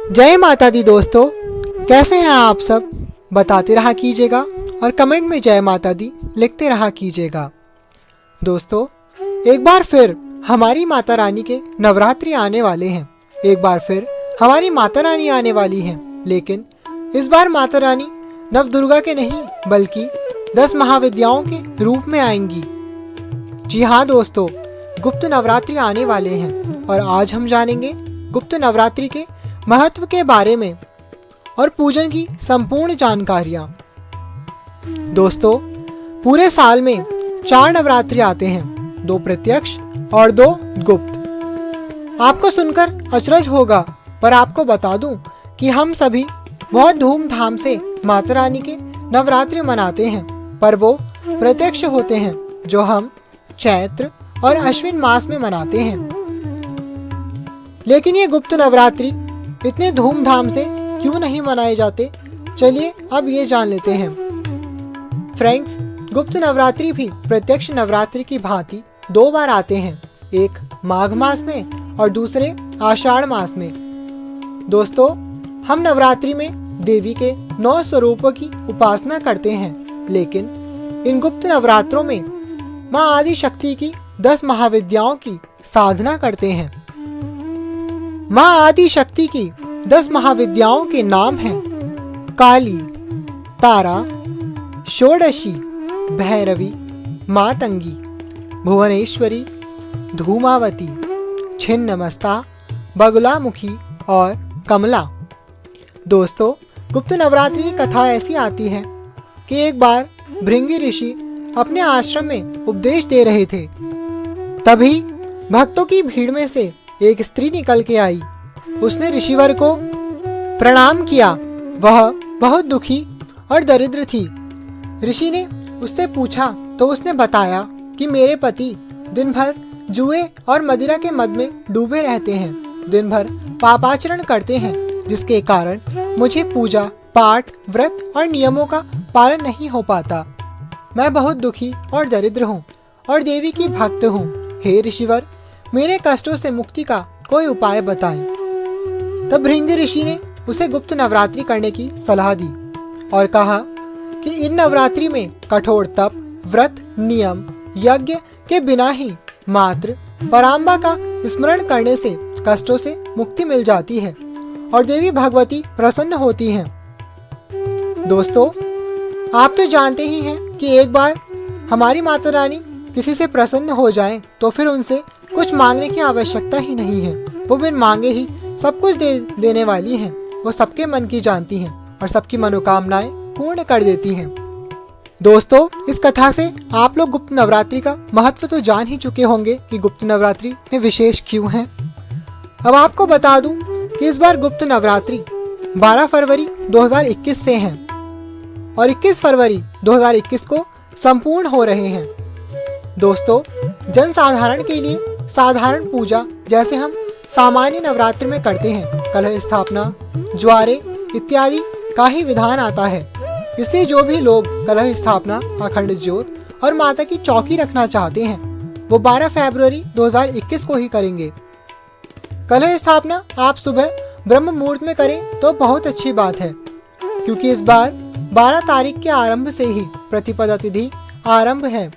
जय माता दी दोस्तों, कैसे हैं आप सब? बताते रहा कीजिएगा और कमेंट में जय माता दी लिखते रहा कीजिएगा। दोस्तों, एक बार फिर हमारी माता रानी के नवरात्रि आने वाले हैं। एक बार फिर हमारी माता रानी आने वाली हैं, लेकिन इस बार माता रानी नव दुर्गा के नहीं बल्कि 10 महाविद्याओं के रूप में आएंगी। जी हाँ दोस्तों, गुप्त नवरात्रि आने वाले हैं और आज हम जानेंगे गुप्त नवरात्रि के महत्व के बारे में और पूजन की संपूर्ण जानकारियाँ। दोस्तों, पूरे साल में 4 नवरात्रि आते हैं, 2 प्रत्यक्ष और 2 गुप्त। आपको सुनकर अचरज होगा, पर आपको बता दूं कि हम सभी बहुत धूमधाम से माता रानी के नवरात्रि मनाते हैं, पर वो प्रत्यक्ष होते हैं जो हम चैत्र और अश्विन मास में मनाते हैं। लेकिन ये गुप्त नवरात्रि इतने धूमधाम से क्यों नहीं मनाए जाते, चलिए अब ये जान लेते हैं। फ्रेंड्स, गुप्त नवरात्रि भी प्रत्यक्ष नवरात्रि की भांति 2 बार आते हैं, एक माघ मास में और दूसरे आषाढ़ मास में। दोस्तों, हम नवरात्रि में देवी के 9 स्वरूपों की उपासना करते हैं, लेकिन इन गुप्त नवरात्रों में माँ आदि शक्ति की 10 महाविद्याओं की साधना करते हैं। माँ आदि शक्ति की 10 महाविद्याओं के नाम हैं काली, तारा, षोडशी, भैरवी, मातंगी, भुवनेश्वरी, धूमावती, छिन्नमस्ता, बगुलामुखी और कमला। दोस्तों, गुप्त नवरात्रि की कथा ऐसी आती है कि एक बार भृंगी ऋषि अपने आश्रम में उपदेश दे रहे थे। तभी भक्तों की भीड़ में से एक स्त्री निकल के आई। उसने ऋषिवर को प्रणाम किया। वह बहुत दुखी और दरिद्र थी। ऋषि ने उससे पूछा तो उसने बताया कि मेरे पति दिन भर जुए और मदिरा के मद में डूबे रहते हैं, दिन भर पापाचरण करते हैं, जिसके कारण मुझे पूजा पाठ व्रत और नियमों का पालन नहीं हो पाता। मैं बहुत दुखी और दरिद्र हूँ और देवी की भक्त हूँ। हे ऋषिवर, मेरे कष्टों से मुक्ति का कोई उपाय बताएं। तब भृंग ऋषि ने उसे गुप्त नवरात्रि करने की सलाह दी और कहा कि इन नवरात्रि में कठोर तप, व्रत, नियम, यज्ञ के बिना ही मात्र पराम्बा का स्मरण करने से कष्टों से मुक्ति मिल जाती है और देवी भगवती प्रसन्न होती हैं। दोस्तों, आप तो जानते ही हैं कि एक बार हमारी माता रानी किसी से प्रसन्न हो जाएं, तो फिर उनसे कुछ मांगने की आवश्यकता ही नहीं है। वो बिन मांगे ही सब कुछ देने वाली हैं। वो सबके मन की जानती हैं और सबकी मनोकामनाएं पूर्ण कर देती हैं। दोस्तों, इस कथा से आप लोग गुप्त नवरात्रि का महत्व तो जान ही चुके होंगे कि गुप्त नवरात्रि इतने विशेष क्यों हैं। अब आपको बता दूं कि इस बार गुप्त नवरात्रि 12 फरवरी 2021 से हैं और 21 फरवरी 2021 को संपूर्ण हो रहे हैं। दोस्तों, जन साधारण के लिए साधारण पूजा जैसे हम सामान्य नवरात्रि में करते हैं, कलश स्थापना, ज्वारे इत्यादि का ही विधान आता है। इसलिए जो भी लोग कलश स्थापना, अखंड ज्योत और माता की चौकी रखना चाहते हैं, वो 12 फरवरी 2021 को ही करेंगे। कलश स्थापना आप सुबह ब्रह्म मुहूर्त में करें तो बहुत अच्छी बात है, क्योंकि इस बार 12 तारीख के आरंभ से ही प्रतिपदा तिथि आरंभ है,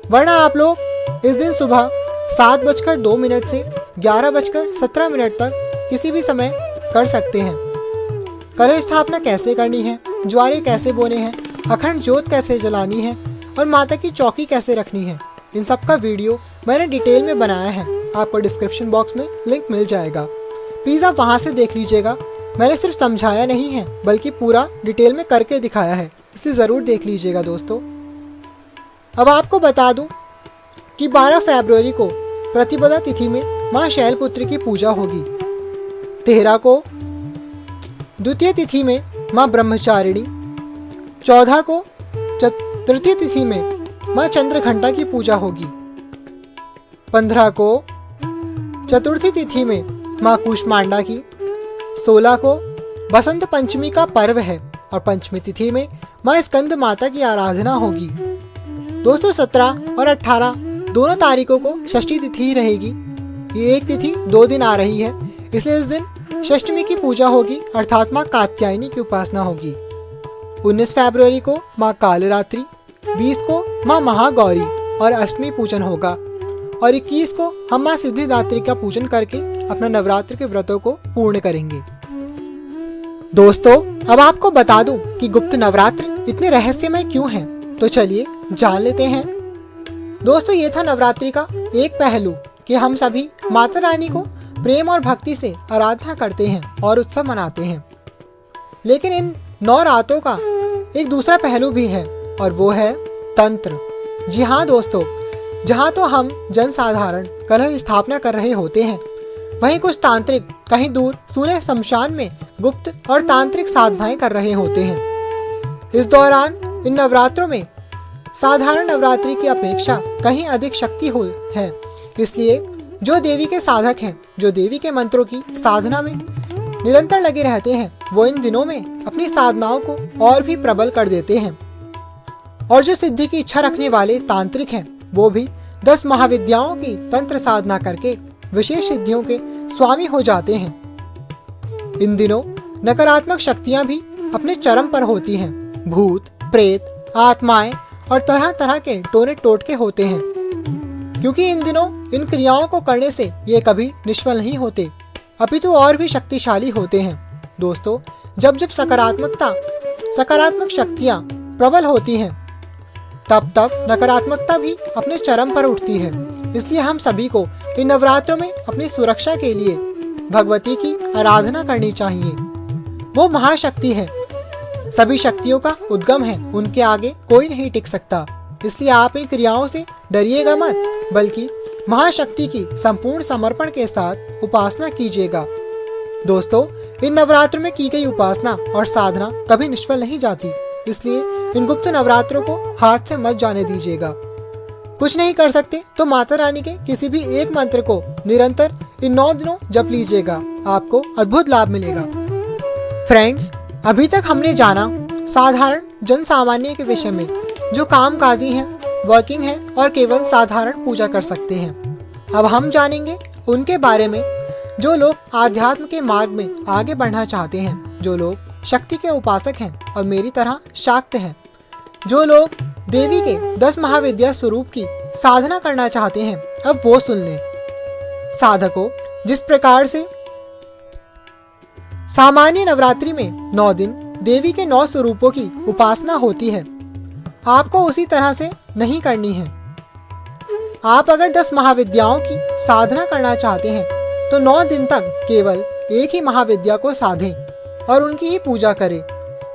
वरना आप लोग इस दिन सुबह 7:02 से 11:17 तक किसी भी समय कर सकते हैं। कलश स्थापना कैसे करनी है, ज्वारे कैसे बोने हैं, अखंड ज्योत कैसे जलानी है और माता की चौकी कैसे रखनी है, इन सब का वीडियो मैंने डिटेल में बनाया है। आपको डिस्क्रिप्शन बॉक्स में लिंक मिल जाएगा, प्लीज़ आप वहाँ से देख लीजिएगा। मैंने सिर्फ समझाया नहीं है बल्कि पूरा डिटेल में करके दिखाया है, इसलिए ज़रूर देख लीजिएगा। दोस्तों, अब आपको बता दूं कि 12 फरवरी को प्रतिपदा तिथि में माँ शैलपुत्री की पूजा होगी। 13 को द्वितीय तिथि में माँ ब्रह्मचारिणी, 14 को तृतीय तिथि में माँ चंद्रघंटा की पूजा होगी, 15 को चतुर्थी तिथि में माँ कूष्मांडा की, 16 को बसंत पंचमी का पर्व है और पंचमी तिथि में माँ स्कंद माता की आराधना होगी। दोस्तों, 17 और 18 दोनों तारीखों को षष्ठी तिथि ही रहेगी। ये एक तिथि 2 दिन आ रही है, इसलिए इस दिन षष्टमी की पूजा होगी अर्थात माँ कात्यायनी की उपासना होगी। 19 फरवरी को माँ कालरात्रि, 20 को माँ महागौरी और अष्टमी पूजन होगा और 21 को हम माँ सिद्धिदात्री का पूजन करके अपना नवरात्र के व्रतों को पूर्ण करेंगे। दोस्तों, अब आपको बता दूं कि गुप्त नवरात्र इतने रहस्यमय क्यों हैं, तो चलिए जान लेते हैं। दोस्तों, ये था नवरात्रि का एक पहलू कि हम सभी माता रानी को प्रेम और भक्ति से आराधना करते हैं और उत्सव मनाते हैं। लेकिन इन 9 रातों का एक दूसरा पहलू भी है और वो है तंत्र। जी हाँ दोस्तों, जहाँ तो हम जनसाधारण कलश स्थापना कर रहे होते हैं, वहीं कुछ तांत्रिक कहीं दूर सूने शमशान में गुप्त और तांत्रिक साधनाएं कर रहे होते हैं। इस दौरान इन नवरात्रों में साधारण नवरात्रि की अपेक्षा कहीं अधिक शक्ति है। इसलिए जो देवी के साधक हैं, जो देवी के मंत्रों की साधना में निरंतर लगे रहते हैं, वो इन दिनों में अपनी साधनाओं को और भी प्रबल कर देते हैं। और जो सिद्धि की इच्छा रखने वाले तांत्रिक हैं, वो भी 10 महाविद्याओं की तंत्र साधना करके विशेष सिद्धियों के स्वामी हो जाते हैं। इन दिनों नकारात्मक शक्तियां भी अपने चरम पर होती हैं। भूत, प्रेत, आत्माएं और तरह तरह के टोने टोटके होते हैं, क्योंकि इन दिनों इन क्रियाओं को करने से ये कभी निष्फल नहीं होते, अपितु और भी शक्तिशाली होते हैं। दोस्तों, जब जब सकारात्मक शक्तियाँ प्रबल होती हैं, तब तब नकारात्मकता भी अपने चरम पर उठती है। इसलिए हम सभी को इन नवरात्रों में अपनी सुरक्षा के लिए भगवती की आराधना करनी चाहिए। वो महाशक्ति है, सभी शक्तियों का उद्गम है, उनके आगे कोई नहीं टिक सकता। इसलिए आप इन क्रियाओं से डरिएगा मत, बल्कि महाशक्ति की संपूर्ण समर्पण के साथ उपासना कीजिएगा। दोस्तों, इन नवरात्रों में की गई उपासना और साधना कभी निष्फल नहीं जाती, इसलिए इन गुप्त नवरात्रों को हाथ से मत जाने दीजिएगा। कुछ नहीं कर सकते तो माता रानी के किसी भी एक मंत्र को निरंतर इन 9 दिनों जप लीजिएगा, आपको अद्भुत लाभ मिलेगा। फ्रेंड्स, अभी तक हमने जाना साधारण जन सामान्य के विषय में, जो कामकाजी हैं, वर्किंग हैं और केवल साधारण पूजा कर सकते हैं। अब हम जानेंगे उनके बारे में जो लोग आध्यात्म के मार्ग में आगे बढ़ना चाहते हैं, जो लोग शक्ति के उपासक हैं और मेरी तरह शाक्त हैं, जो लोग देवी के 10 महाविद्या स्वरूप की साधना करना चाहते हैं। अब वो सुन लें। साधकों, जिस प्रकार से सामान्य नवरात्रि में 9 दिन देवी के 9 स्वरूपों की उपासना होती है, आपको उसी तरह से नहीं करनी है। आप अगर 10 महाविद्याओं की साधना करना चाहते हैं तो 9 दिन तक केवल एक ही महाविद्या को साधें और उनकी ही पूजा करें।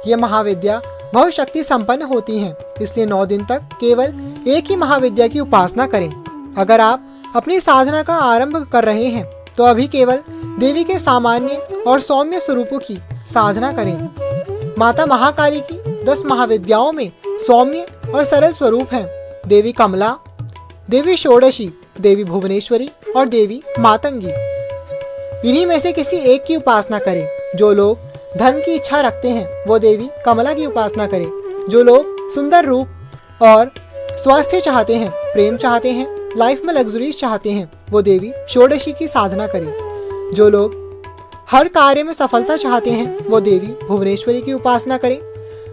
ये महाविद्या बहुत शक्ति संपन्न होती हैं, इसलिए 9 दिन तक केवल एक ही महाविद्या की उपासना करें। अगर आप अपनी साधना का आरंभ कर रहे हैं तो अभी केवल देवी के सामान्य और सौम्य स्वरूपों की साधना करें। माता महाकाली की 10 महाविद्याओं में सौम्य और सरल स्वरूप हैं देवी कमला, देवी षोडशी, देवी भुवनेश्वरी और देवी मातंगी। इन्हीं में से किसी एक की उपासना करें। जो लोग धन की इच्छा रखते हैं वो देवी कमला की उपासना करें। जो लोग सुंदर रूप और स्वास्थ्य चाहते हैं, प्रेम चाहते हैं, लाइफ में लग्जरीज चाहते हैं, वो देवी षोडशी की साधना करें। जो लोग हर कार्य में सफलता चाहते हैं वो देवी भुवनेश्वरी की उपासना करें।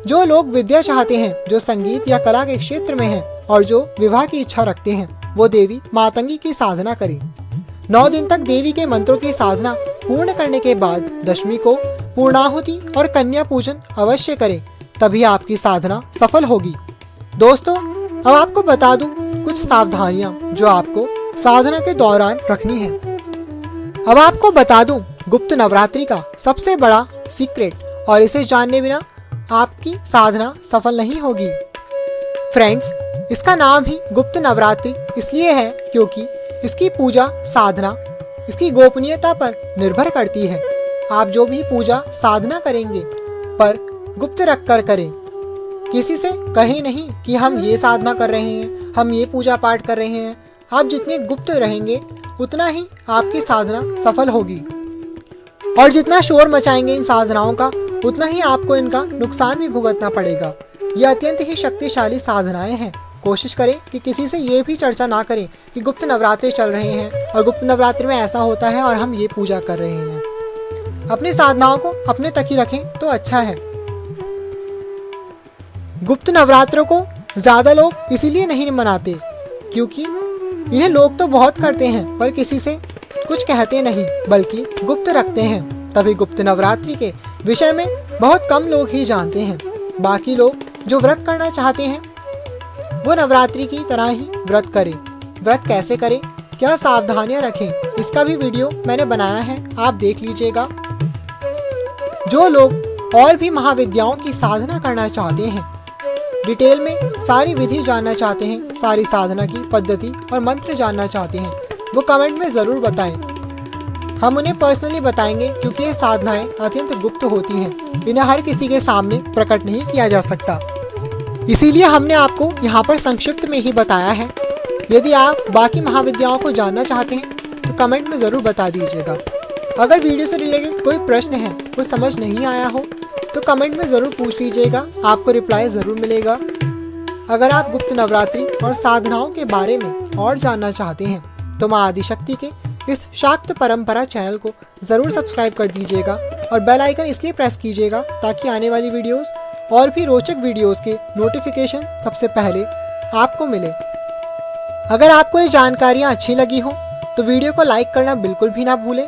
जो लोग विद्या चाहते हैं, जो संगीत या कला के क्षेत्र में हैं और जो विवाह की इच्छा रखते हैं, वो देवी मातंगी की साधना करें। 9 दिन तक देवी के मंत्रों की साधना पूर्ण करने के बाद दशमी को पूर्णाहुति और कन्या पूजन अवश्य करें, तभी आपकी साधना सफल होगी। दोस्तों, अब आपको बता दूं कुछ सावधानियां जो आपको साधना के दौरान रखनी है। अब आपको बता दूं गुप्त नवरात्रि का सबसे बड़ा सीक्रेट, और इसे जानने बिना आपकी साधना सफल नहीं होगी। फ्रेंड्स, इसका नाम ही गुप्त नवरात्रि इसलिए है क्योंकि इसकी पूजा साधना इसकी गोपनीयता पर निर्भर करती है। आप जो भी पूजा साधना करेंगे पर गुप्त रख कर करें। किसी से कहे नहीं कि हम ये साधना कर रहे हैं, हम ये पूजा पाठ कर रहे हैं। आप जितने गुप्त रहेंगे उतना ही आपकी साधना सफल होगी, और जितना शोर मचाएंगे इन साधनाओं का उतना ही आपको इनका नुकसान भी भुगतना पड़ेगा। ये अत्यंत ही शक्तिशाली साधनाएं हैं। कोशिश करें कि किसी से ये भी चर्चा ना करें कि गुप्त नवरात्रि चल रहे हैं और गुप्त नवरात्रि में ऐसा होता है और हम ये पूजा कर रहे हैं। अपनी साधनाओं को अपने तक ही रखें तो अच्छा है। गुप्त नवरात्रों को ज्यादा लोग इसीलिए नहीं मनाते क्योंकि इन्हें लोग तो बहुत करते हैं पर किसी से कुछ कहते नहीं, बल्कि गुप्त रखते हैं। तभी गुप्त नवरात्रि के विषय में बहुत कम लोग ही जानते हैं। बाकी लोग जो व्रत करना चाहते हैं वो नवरात्रि की तरह ही व्रत करें। व्रत कैसे करें, क्या सावधानियां रखें, इसका भी वीडियो मैंने बनाया है, आप देख लीजिएगा। जो लोग और भी महाविद्याओं की साधना करना चाहते हैं, डिटेल में सारी विधि जानना चाहते हैं, सारी साधना की पद्धति और मंत्र जानना चाहते हैं, वो कमेंट में ज़रूर बताएं। हम उन्हें पर्सनली बताएंगे क्योंकि ये साधनाएं अत्यंत गुप्त होती हैं, इन्हें हर किसी के सामने प्रकट नहीं किया जा सकता। इसीलिए हमने आपको यहाँ पर संक्षिप्त में ही बताया है। यदि आप बाकी महाविद्याओं को जानना चाहते हैं तो कमेंट में ज़रूर बता दीजिएगा। अगर वीडियो से रिलेटेड कोई प्रश्न है, कुछ समझ नहीं आया हो तो कमेंट में ज़रूर पूछ लीजिएगा, आपको रिप्लाई ज़रूर मिलेगा। अगर आप गुप्त नवरात्रि और साधनाओं के बारे में और जानना चाहते हैं तो माँ आदिशक्ति के इस शाक्त परंपरा चैनल को ज़रूर सब्सक्राइब कर दीजिएगा और बेल आइकन इसलिए प्रेस कीजिएगा ताकि आने वाली वीडियोस और भी रोचक वीडियोस के नोटिफिकेशन सबसे पहले आपको मिले। अगर आपको ये जानकारियाँ अच्छी लगी हो तो वीडियो को लाइक करना बिल्कुल भी ना भूलें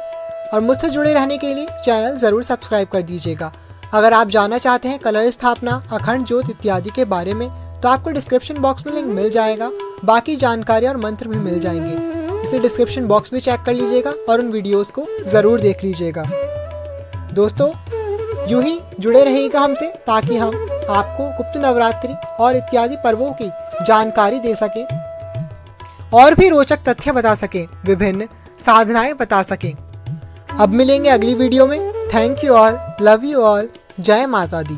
और मुझसे जुड़े रहने के लिए चैनल ज़रूर सब्सक्राइब कर दीजिएगा। अगर आप जानना चाहते हैं कलश स्थापना, अखंड ज्योत इत्यादि के बारे में तो आपको डिस्क्रिप्शन बॉक्स में लिंक मिल जाएगा, बाकी जानकारी और मंत्र भी मिल जाएंगे। इसे डिस्क्रिप्शन बॉक्स में चेक कर लीजिएगा और उन वीडियोस को ज़रूर देख लीजिएगा। दोस्तों, यूं ही जुड़े रहिएगा हमसे ताकि हम आपको गुप्त नवरात्रि और इत्यादि पर्वों की जानकारी दे सकें और भी रोचक तथ्य बता सकें, विभिन्न साधनाएं बता सकें। अब मिलेंगे अगली वीडियो में। Thank you all, love you all, जय माता दी।